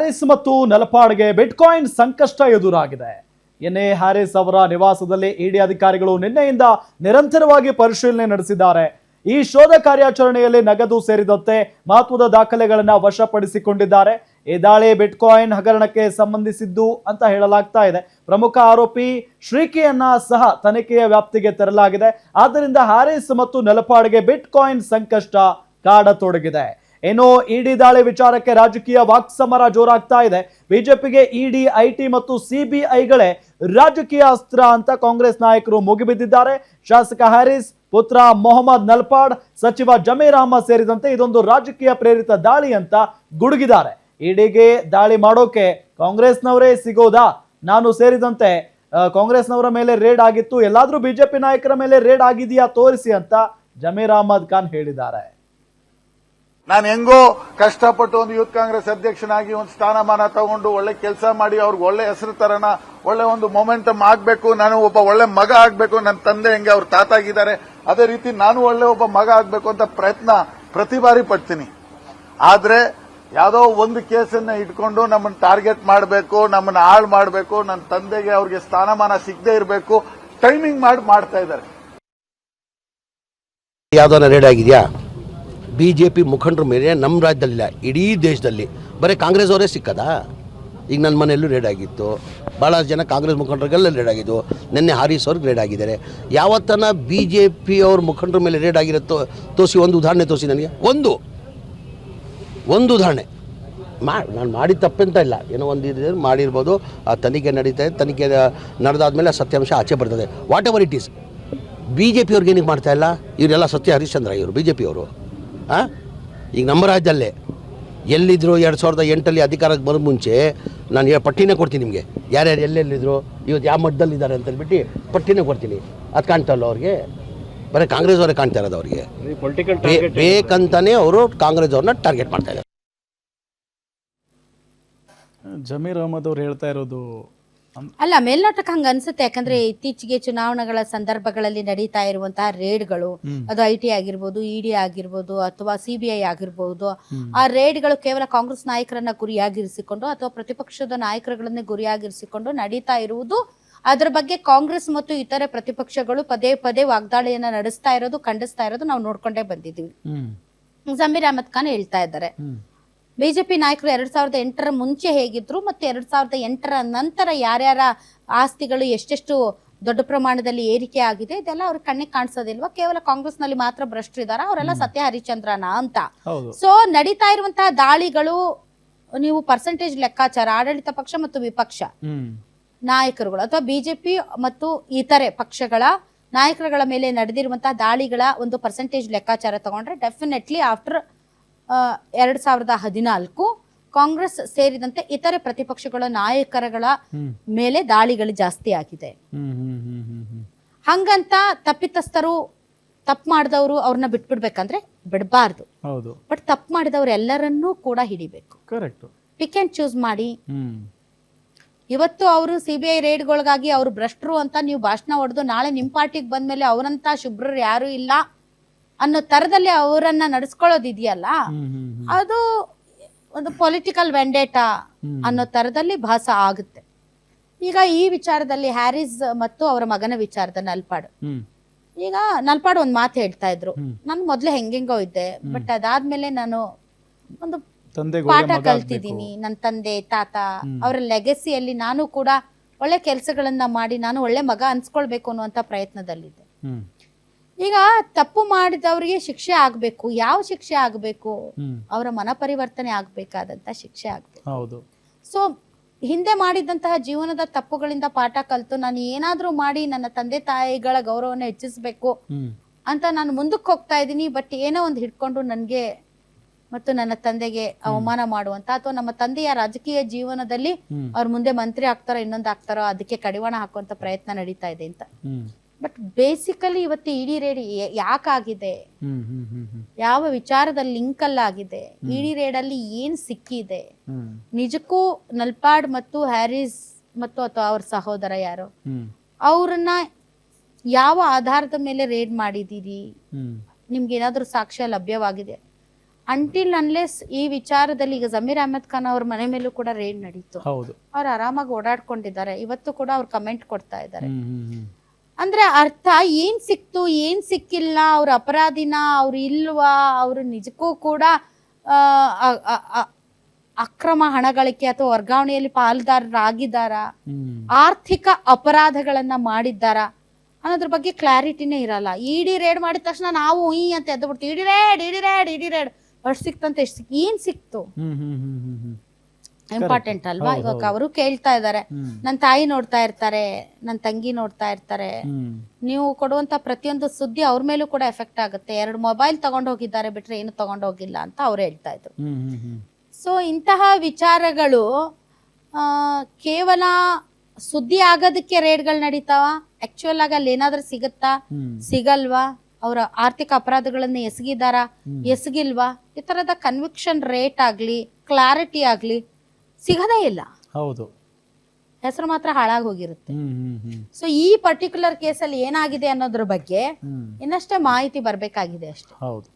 Harris ಮತ್ತು ನಲಪಾಡ್ಗೆ bitcoin ಸಂಕಷ್ಟ ಎದುರಾಗಿದೆ. ಎನ್ಎ ಹ್ಯಾರಿಸ್ ಅವರ ನಿವಾಸದಲ್ಲಿ ಇಡಿ ಅಧಿಕಾರಿಗಳು ನಿನ್ನೆಯಿಂದ ನಿರಂತರವಾಗಿ ಪರಿಶೀಲನೆ ನಡೆಸಿದ್ದಾರೆ. ಈ ಶೋಧ ಕಾರ್ಯಾಚರಣೆಯಲ್ಲಿ ನಗದು ಸೇರಿದಂತೆ ಮಹತ್ವದ ದಾಖಲೆಗಳನ್ನು ವಶಪಡಿಸಿಕೊಂಡಿದ್ದಾರೆ. ಈ ದಾಳಿ ಬಿಟ್ಕಾಯಿನ್ ಹಗರಣಕ್ಕೆ ಸಂಬಂಧಿಸಿದ್ದು ಅಂತ ಹೇಳಲಾಗ್ತಾ ಇದೆ. ಪ್ರಮುಖ ಆರೋಪಿ ಶ್ರೀಕಿಯನ್ನ ಸಹ ತನಿಖೆಯ ವ್ಯಾಪ್ತಿಗೆ ತರಲಾಗಿದೆ. ಆದ್ದರಿಂದ ಹ್ಯಾರಿಸ್ ಮತ್ತು ನಲಪಾಡ್ಗೆ ಬಿಟ್ಕಾಯಿನ್ ಸಂಕಷ್ಟ ಕಾಡತೊಡಗಿದೆ. ಏನೋ ಇಡಿ ದಾಳಿ ವಿಚಾರಕ್ಕೆ ರಾಜಕೀಯ ವಾಕ್ಸಮರ ಜೋರಾಗ್ತಾ ಇದೆ. ಬಿಜೆಪಿಗೆ ಇಡಿ, ಐಟಿ ಮತ್ತು ಸಿಬಿಐಗಳೇ ರಾಜಕೀಯ ಅಸ್ತ್ರ ಅಂತ ಕಾಂಗ್ರೆಸ್ ನಾಯಕರು ಮುಗಿಬಿದ್ದಿದ್ದಾರೆ. ಶಾಸಕ ಹ್ಯಾರಿಸ್, ಪುತ್ರ ಮೊಹಮ್ಮದ್ ನಲ್ಪಾಡ್, ಸಚಿವ ಜಮೀರ್ ಅಹ್ಮದ್ ಸೇರಿದಂತೆ ಇದೊಂದು ರಾಜಕೀಯ ಪ್ರೇರಿತ ದಾಳಿ ಅಂತ ಗುಡುಗಿದ್ದಾರೆ. ಇಡಿಗೆ ದಾಳಿ ಮಾಡೋಕೆ ಕಾಂಗ್ರೆಸ್ನವರೇ ಸಿಗೋದಾ? ನಾನು ಸೇರಿದಂತೆ ಕಾಂಗ್ರೆಸ್ನವರ ಮೇಲೆ ರೇಡ್ ಆಗಿತ್ತು, ಎಲ್ಲಾದ್ರೂ ಬಿಜೆಪಿ ನಾಯಕರ ಮೇಲೆ ರೇಡ್ ಆಗಿದೆಯಾ ತೋರಿಸಿ ಅಂತ ಜಮೀರ್ ಅಹ್ಮದ್ ಖಾನ್ ಹೇಳಿದ್ದಾರೆ. ನಾನು ಹೆಂಗೋ ಕಷ್ಟಪಟ್ಟು ಒಂದು ಯೂತ್ ಕಾಂಗ್ರೆಸ್ ಅಧ್ಯಕ್ಷನಾಗಿ ಒಂದು ಸ್ಥಾನಮಾನ ತಗೊಂಡು ಒಳ್ಳೆ ಕೆಲಸ ಮಾಡಿ ಅವ್ರಿಗೆ ಒಳ್ಳೆ ಹೆಸರು ತರೋಣ, ಒಳ್ಳೆ ಒಂದು ಮೊಮೆಂಟಮ್ ಆಗ್ಬೇಕು, ನಾನು ಒಬ್ಬ ಒಳ್ಳೆ ಮಗ ಆಗ್ಬೇಕು. ನನ್ನ ತಂದೆ ಹೆಂಗೆ ಅವ್ರ ತಾತ ಆಗಿದ್ದಾರೆ ಅದೇ ರೀತಿ ನಾನು ಒಳ್ಳೆ ಒಬ್ಬ ಮಗ ಆಗ್ಬೇಕು ಅಂತ ಪ್ರಯತ್ನ ಪ್ರತಿ ಬಾರಿ ಪಡ್ತೀನಿ. ಆದ್ರೆ ಯಾವುದೋ ಒಂದು ಕೇಸನ್ನ ಇಟ್ಕೊಂಡು ನಮ್ಮನ್ನ ಟಾರ್ಗೆಟ್ ಮಾಡಬೇಕು, ನಮ್ಮನ್ನ ಹಾಳು ಮಾಡಬೇಕು, ನನ್ನ ತಂದೆಗೆ ಅವ್ರಿಗೆ ಸ್ಥಾನಮಾನ ಸಿಗದೆ ಇರಬೇಕು, ಟೈಮಿಂಗ್ ಮಾಡ್ತಾ ಇದ್ದಾರೆ. ಯಾವ್ದಾನ ರೇಡ್ ಆಗಿದೆಯಾ? ಬಿಜೆಪಿ ಮುಖಂಡರ ಮೇಲೆ ನಮ್ಮ ರಾಜ್ಯದಲ್ಲಿಲ್ಲ, ಇಡೀ ದೇಶದಲ್ಲಿ ಬರೀ ಕಾಂಗ್ರೆಸ್ ಅವರೇ ಸಿಕ್ಕದಾ? ಈಗ ನನ್ನ ಮನೆಯಲ್ಲೂ ರೇಡ್ ಆಗಿತ್ತು, ಭಾಳ ಜನ ಕಾಂಗ್ರೆಸ್ ಮುಖಂಡರಿಗೆಲ್ಲ ರೇಡ್ ಆಗಿದ್ದು. ನಿನ್ನೆ ಹಾರಿಸ್ ಅವ್ರಿಗೆ ರೇಡ್ ಆಗಿದ್ದಾರೆ. ಯಾವತ್ತನ ಬಿಜೆಪಿ ಅವ್ರ ಮುಖಂಡರ ಮೇಲೆ ರೇಡ್ ಆಗಿರೋ ತೋರಿಸಿ, ಒಂದು ಉದಾಹರಣೆ ತೋರಿಸಿ ನನಗೆ. ಒಂದು ಉದಾಹರಣೆ ನಾನು ಮಾಡಿದ ತಪ್ಪಂತ ಇಲ್ಲ, ಏನೋ ಒಂದು ಇದೆ ಮಾಡಿರ್ಬೋದು. ಆ ತನಿಖೆ ನಡೀತಾ ಇದೆ, ತನಿಖೆ ನಡೆದಾದ್ಮೇಲೆ ಸತ್ಯಾಂಶ ಆಚೆ ಬರ್ತದೆ. Whatever it is. B J ಪಿಯವ್ರಿಗೆ ಏನಕ್ಕೆ ಮಾಡ್ತಾ ಇಲ್ಲ? ಇವರೆಲ್ಲ ಸತ್ಯ ಹರಿಶ್ಚಂದ್ರ ಇವರು ಬಿ ಜೆ ಪಿಯವರು. ಈಗ ನಮ್ಮ ರಾಜ್ಯದಲ್ಲೇ ಎಲ್ಲಿದ್ದರು 2008 ಅಧಿಕಾರಕ್ಕೆ ಬರೋದು ಮುಂಚೆ ನಾನು ಪಟ್ಟಿನೇ ಕೊಡ್ತೀನಿ ನಿಮಗೆ, ಯಾರ್ಯಾರು ಎಲ್ಲೆಲ್ಲಿದ್ರು, ಇವತ್ತು ಯಾವ ಮಟ್ಟದಲ್ಲಿದ್ದಾರೆ ಅಂತ ಹೇಳ್ಬಿಟ್ಟು ಪಟ್ಟಿನೇ ಕೊಡ್ತೀನಿ. ಅದು ಕಾಣ್ತಲ್ಲ ಅವ್ರಿಗೆ? ಬರೀ ಕಾಂಗ್ರೆಸ್ ಅವರೇ ಕಾಣ್ತಾ ಇರೋದು ಅವ್ರಿಗೆ. ಬೇಕಂತಾನೆ ಅವರು ಕಾಂಗ್ರೆಸ್ ಅವ್ರನ್ನ ಟಾರ್ಗೆಟ್ ಮಾಡ್ತಾ ಇದ್ದಾರೆ. ಜಮೀರ್ ಅಹ್ಮದ್ ಅವ್ರು ಹೇಳ್ತಾ ಇರೋದು ಅಲ್ಲ, ಮೇಲ್ನೋಟಕ್ಕೆ ಹಂಗ ಅನ್ಸುತ್ತೆ. ಯಾಕಂದ್ರೆ ಇತ್ತೀಚೆಗೆ ಚುನಾವಣೆಗಳ ಸಂದರ್ಭಗಳಲ್ಲಿ ನಡೀತಾ ಇರುವಂತಹ ರೇಡ್ಗಳು, ಅದು ಐಟಿ ಆಗಿರ್ಬೋದು, ಇಡಿ ಆಗಿರ್ಬೋದು, ಅಥವಾ ಸಿಬಿಐ ಆಗಿರ್ಬೋದು, ಆ ರೇಡ್ಗಳು ಕೇವಲ ಕಾಂಗ್ರೆಸ್ ನಾಯಕರನ್ನ ಗುರಿಯಾಗಿರಿಸಿಕೊಂಡು ಅಥವಾ ಪ್ರತಿಪಕ್ಷದ ನಾಯಕರುಗಳನ್ನೇ ಗುರಿಯಾಗಿರಿಸಿಕೊಂಡು ನಡೀತಾ ಇರುವುದು. ಅದರ ಬಗ್ಗೆ ಕಾಂಗ್ರೆಸ್ ಮತ್ತು ಇತರೆ ಪ್ರತಿಪಕ್ಷಗಳು ಪದೇ ಪದೇ ವಾಗ್ದಾಳಿಯನ್ನ ನಡೆಸ್ತಾ ಇರೋದು, ಖಂಡಿಸ್ತಾ ಇರೋದು ನಾವು ನೋಡ್ಕೊಂಡೇ ಬಂದಿದ್ದೀವಿ. ಜಮೀರ್ ಅಹ್ಮದ್ ಖಾನ್ ಹೇಳ್ತಾ ಇದ್ದಾರೆ, ಬಿಜೆಪಿ ನಾಯಕರು 2008 ಮುಂಚೆ ಹೇಗಿದ್ರು ಮತ್ತೆ 2008 ನಂತರ ಯಾರ್ಯಾರ ಆಸ್ತಿಗಳು ಎಷ್ಟೆಷ್ಟು ದೊಡ್ಡ ಪ್ರಮಾಣದಲ್ಲಿ ಏರಿಕೆ ಆಗಿದೆ ಇದೆಲ್ಲ ಅವ್ರಿಗೆ ಕಣ್ಣಿಗೆ ಕಾಣಿಸೋದಿಲ್ವಾ? ಕೇವಲ ಕಾಂಗ್ರೆಸ್ ನಲ್ಲಿ ಮಾತ್ರ ಭ್ರಷ್ಟರಿದಾರ, ಅವರೆಲ್ಲ ಸತ್ಯ ಹರಿಶ್ಚಂದ್ರನ ಅಂತ. ಸೊ ನಡೀತಾ ಇರುವಂತಹ ದಾಳಿಗಳು, ನೀವು ಪರ್ಸೆಂಟೇಜ್ ಲೆಕ್ಕಾಚಾರ, ಆಡಳಿತ ಪಕ್ಷ ಮತ್ತು ವಿಪಕ್ಷ ನಾಯಕರುಗಳು ಅಥವಾ ಬಿಜೆಪಿ ಮತ್ತು ಇತರೆ ಪಕ್ಷಗಳ ನಾಯಕರುಗಳ ಮೇಲೆ ನಡೆದಿರುವಂತಹ ದಾಳಿಗಳ ಒಂದು ಪರ್ಸೆಂಟೇಜ್ ಲೆಕ್ಕಾಚಾರ ತಗೊಂಡ್ರೆ ಡೆಫಿನೆಟ್ಲಿ ಆಫ್ಟರ್ 2014 ಕಾಂಗ್ರೆಸ್ ಸೇರಿದಂತೆ ಇತರೆ ಪ್ರತಿಪಕ್ಷಗಳ ನಾಯಕರುಗಳ ಮೇಲೆ ದಾಳಿಗಳು ಜಾಸ್ತಿ ಆಗಿದೆ. ಹಂಗಂತ ತಪ್ಪಿತಸ್ಥರು, ತಪ್ಪು ಮಾಡಿದವರು ಅವ್ರನ್ನ ಬಿಟ್ಬಿಡ್ಬೇಕಂದ್ರೆ ಬಿಡಬಾರ್ದು. ಬಟ್ ತಪ್ಪು ಮಾಡಿದವ್ರು ಎಲ್ಲರನ್ನೂ ಕೂಡ ಹಿಡಿಬೇಕು. ಪಿಕ್ ಅಂಡ್ ಚೂಸ್ ಮಾಡಿ. ಇವತ್ತು ಅವರು ಸಿಬಿಐ ರೇಡ್ಗಳಿಗಾಗಿ ಅವ್ರು ಭ್ರಷ್ಟರು ಅಂತ ನೀವು ಭಾಷಣ ಹೊಡೆದು ನಾಳೆ ನಿಮ್ ಪಾರ್ಟಿಗೆ ಬಂದ್ಮೇಲೆ ಅವರಂತ ಶುಭ್ರರು ಯಾರು ಇಲ್ಲ ಅನ್ನೋ ತರದಲ್ಲಿ ಅವರನ್ನ ನಡೆಸ್ಕೊಳ್ಳೋದಿದೆಯಲ್ಲ, ಅದು ಒಂದು ಪೊಲಿಟಿಕಲ್ ವೆಂಡೇಟಾ ಅನ್ನೋ ತರದಲ್ಲಿ ಭಾಸ ಆಗುತ್ತೆ. ಈಗ ಈ ವಿಚಾರದಲ್ಲಿ ಹ್ಯಾರಿಸ್ ಮತ್ತು ಅವರ ಮಗನ ವಿಚಾರದ ನಲ್ಪಾಡ್, ಈಗ ನಲ್ಪಾಡ್ ಒಂದ್ ಮಾತು ಹೇಳ್ತಾ ಇದ್ರು, ನಾನು ಮೊದ್ಲು ಹೆಂಗೆಂಗೋ ಇದ್ದೆ, ಬಟ್ ಅದಾದ್ಮೇಲೆ ನಾನು ಒಂದು ಪಾಠ ಕಲ್ತಿದ್ದೀನಿ. ನನ್ನ ತಂದೆ ತಾತ ಅವರ ಲೆಗಸಿಯಲ್ಲಿ ನಾನು ಕೂಡ ಒಳ್ಳೆ ಕೆಲಸಗಳನ್ನ ಮಾಡಿ ನಾನು ಒಳ್ಳೆ ಮಗ ಅನ್ಸ್ಕೊಳ್ಬೇಕು ಅನ್ನುವಂತ ಪ್ರಯತ್ನದಲ್ಲಿದ್ದೆ. ಈಗ ತಪ್ಪು ಮಾಡಿದವರಿಗೆ ಶಿಕ್ಷೆ ಆಗ್ಬೇಕು. ಯಾವ ಶಿಕ್ಷೆ ಆಗ್ಬೇಕು? ಅವರ ಮನ ಪರಿವರ್ತನೆ ಆಗ್ಬೇಕಾದಂತ ಶಿಕ್ಷೆ ಆಗ್ಬೇಕು. ಸೊ ಹಿಂದೆ ಮಾಡಿದಂತಹ ಜೀವನದ ತಪ್ಪುಗಳಿಂದ ಪಾಠ ಕಲಿತು ನಾನು ಏನಾದ್ರೂ ಮಾಡಿ ನನ್ನ ತಂದೆ ತಾಯಿಗಳ ಗೌರವನ ಹೆಚ್ಚಿಸ್ಬೇಕು ಅಂತ ನಾನು ಮುಂದಕ್ಕೆ ಹೋಗ್ತಾ ಇದ್ದೀನಿ. ಬಟ್ ಏನೋ ಒಂದು ಹಿಡ್ಕೊಂಡು ನನ್ಗೆ ಮತ್ತು ನನ್ನ ತಂದೆಗೆ ಅವಮಾನ ಮಾಡುವಂತ ಅಥವಾ ನಮ್ಮ ತಂದೆಯ ರಾಜಕೀಯ ಜೀವನದಲ್ಲಿ ಅವ್ರ ಮುಂದೆ ಮಂತ್ರಿ ಆಗ್ತಾರೋ ಇನ್ನೊಂದು ಆಗ್ತಾರೋ ಅದಕ್ಕೆ ಕಡಿವಾಣ ಹಾಕುವಂತ ಪ್ರಯತ್ನ ನಡೀತಾ ಇದೆ ಅಂತ. ಬಟ್ ಬೇಸಿಕಲಿ ಇವತ್ತು ಇಡಿ ರೇಡ್ ಯಾಕಾಗಿದೆ, ಯಾವ ವಿಚಾರದಲ್ಲಿ ಲಿಂಕ್ ಅಲ್ಲಾಗಿದೆ, ಇಡಿ ರೇಡ್ ಅಲ್ಲಿ ಏನ್ ಸಿಕ್ಕಿದೆ, ನಿಜಕ್ಕೂ ನಲ್ಪಾಡ್ ಮತ್ತು ಹ್ಯಾರಿಸ್ ಮತ್ತು ಅಥವಾ ಅವ್ರ ಸಹೋದರ ಯಾರು ಅವ್ರನ್ನ ಯಾವ ಆಧಾರದ ಮೇಲೆ ರೇಡ್ ಮಾಡಿದೀರಿ, ನಿಮ್ಗೆ ಏನಾದ್ರೂ ಸಾಕ್ಷ್ಯ ಲಭ್ಯವಾಗಿದೆ? ಅಂಟಿಲ್ ಅನ್ಲೆಸ್ ಈ ವಿಚಾರದಲ್ಲಿ ಈಗ ಜಮೀರ್ ಅಹಮದ್ ಖಾನ್ ಅವ್ರ ಮನೆ ಮೇಲೂ ಕೂಡ ರೇಡ್ ನಡೀತು. ಹೌದು. ಅವ್ರು ಆರಾಮಾಗಿ ಓಡಾಡ್ಕೊಂಡಿದ್ದಾರೆ. ಇವತ್ತು ಕೂಡ ಅವ್ರು ಕಮೆಂಟ್ ಕೊಡ್ತಾ ಇದ್ದಾರೆ. ಅಂದ್ರೆ ಅರ್ಥ ಏನ್ ಸಿಕ್ತು ಏನ್ ಸಿಕ್ಕಿಲ್ಲ, ಅವ್ರ ಅಪರಾಧಿನ ಅವ್ರು ಇಲ್ವಾ, ಅವ್ರು ನಿಜಕ್ಕೂ ಕೂಡ ಅಕ್ರಮ ಹಣ ಗಳಿಕೆ ಅಥವಾ ವರ್ಗಾವಣೆಯಲ್ಲಿ ಪಾಲ್ದಾರರಾಗಿದ್ದಾರಾ, ಆರ್ಥಿಕ ಅಪರಾಧಗಳನ್ನ ಮಾಡಿದ್ದಾರಾ ಅನ್ನೋದ್ರ ಬಗ್ಗೆ ಕ್ಲಾರಿಟಿನೇ ಇರಲ್ಲ. ಇಡಿ ರೇಡ್ ಮಾಡಿದ ತಕ್ಷಣ ನಾವು ಈ ಅಂತ ಎದ್ದು ಬಿಡ್ತೀವಿ, ಇಡಿ ರೇಡ್ ಅಷ್ಟು ಸಿಕ್ತಂತ ಎಷ್ಟು ಸಿಕ್ ಏನ್ ಸಿಕ್ತು ಇಂಪಾರ್ಟೆಂಟ್ ಅಲ್ವಾ? ಇವಾಗ ಅವರು ಕೇಳ್ತಾ ಇದ್ದಾರೆ, ನನ್ನ ತಾಯಿ ನೋಡ್ತಾ ಇರ್ತಾರೆ, ನನ್ನ ತಂಗಿ ನೋಡ್ತಾ ಇರ್ತಾರೆ, ನೀವು ಕೊಡುವಂತ ಪ್ರತಿಯೊಂದು ಸುದ್ದಿ ಅವ್ರ ಮೇಲೂ ಕೂಡ ಎಫೆಕ್ಟ್ ಆಗುತ್ತೆ. 2 ಮೊಬೈಲ್ ತಗೊಂಡು ಹೋಗಿದ್ದಾರೆ ಬಿಟ್ರೆ ಏನು ತಗೊಂಡು ಹೋಗಿಲ್ಲ ಅಂತ ಅವ್ರು ಹೇಳ್ತಾ ಇದ್ರು. ಸೊ ಇಂತಹ ವಿಚಾರಗಳು ಕೇವಲ ಸುದ್ದಿ ಆಗೋದಕ್ಕೆ ರೇಡ್ಗಳು ನಡೀತಾವ, ಆಕ್ಚುಯಲ್ ಆಗಿ ಅಲ್ಲಿ ಏನಾದ್ರೂ ಸಿಗುತ್ತಾ ಸಿಗಲ್ವಾ, ಅವರ ಆರ್ಥಿಕ ಅಪರಾಧಗಳನ್ನ ಎಸಗಿದಾರ ಎಸಗಿಲ್ವಾ, ಈ ತರದ ಕನ್ವಿಕ್ಷನ್ ರೇಟ್ ಆಗ್ಲಿ ಕ್ಲಾರಿಟಿ ಆಗ್ಲಿ ಸಿಗದೇ ಇಲ್ಲ. ಹೌದು, ಹೆಸರು ಮಾತ್ರ ಹಾಳಾಗಿ ಹೋಗಿರುತ್ತೆ. ಸೊ ಈ ಪರ್ಟಿಕ್ಯುಲರ್ ಕೇಸಲ್ಲಿ ಏನಾಗಿದೆ ಅನ್ನೋದ್ರ ಬಗ್ಗೆ ಇನ್ನಷ್ಟೇ ಮಾಹಿತಿ ಬರ್ಬೇಕಾಗಿದೆ ಅಷ್ಟೇ. ಹೌದು.